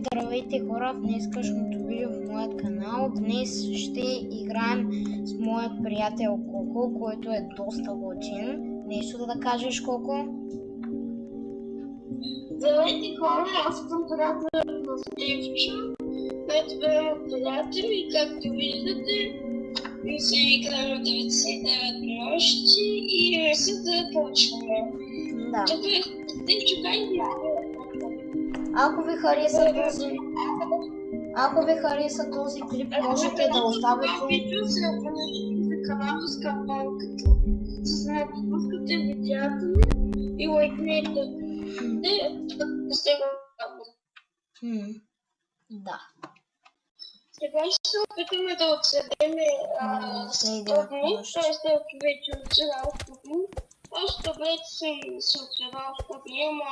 Здравейте хора, в днескашното видео в моят канал. Днес ще играем с моят приятел Коко, който е доста лъчен. Нещо да кажеш, Коко? Здравейте хора, аз съм приятел на Стевчо, който бе моят приятел и както виждате ми се играем 99 нощи и не се да почваме. Да. Тук е Стевчо, кай Ако ви хареса този клип, можете да оставите... Видео се абонирайте за канала с камбанката, с напускате видеята ми и лайкнете. Да сте го. Да. Сега ще се опитаме да отседеме 100 дни, т.е. вече отседал 100 дни. Още вече съм отседал 100 дни, ама...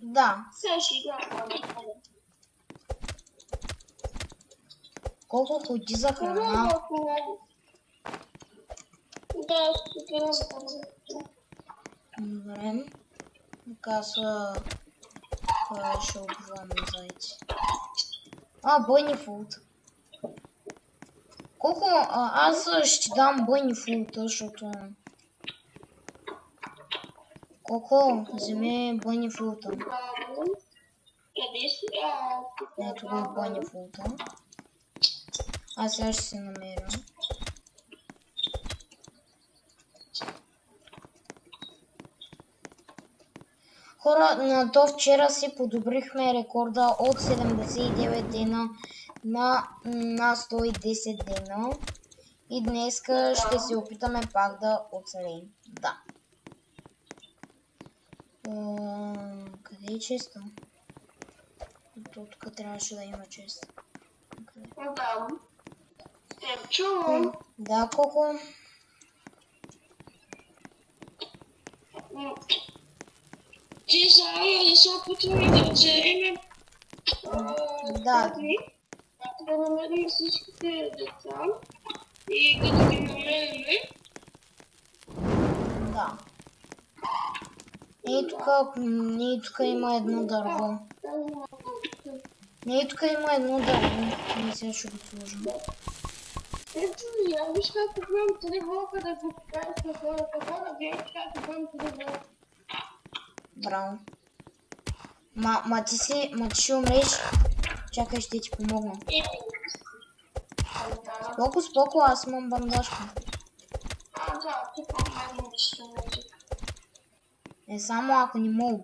Да. Сега ще играем. Колко ходи за храна? Да, ще за храна. Добре. Така са... Това ще обваме зайци. Бойни фулт. Колко... Аз ще дам бойни фулта, защото... Колко? Вземи бойни фулта. Къде си? Ето го бойни фулта. Аз сега ще се намеря. Хора, до вчера си подобрихме рекорда от 79 дена на 110 дена. И днеска ще се опитаме пак да оцелеем. Да. Къде е честа? Тук трябваше да има чест. Да. Те чувам. Да, Коко? Ти заедно да се опитваме да оцелеме. Да. Да намерим всичките деца и като ги намериме. Да. И тук има едно дърво. Тук има едно дърво. Сега ще го сложа. Ето я, виж как имам тревога да го покажа на хората. Хора, гледайте как имам тревога. Браво. Ти ще умреш. Чакай, ще ти помогна. Споко, аз имам бандажка. Да, ти помогна, че ще умреш. Само ако не мога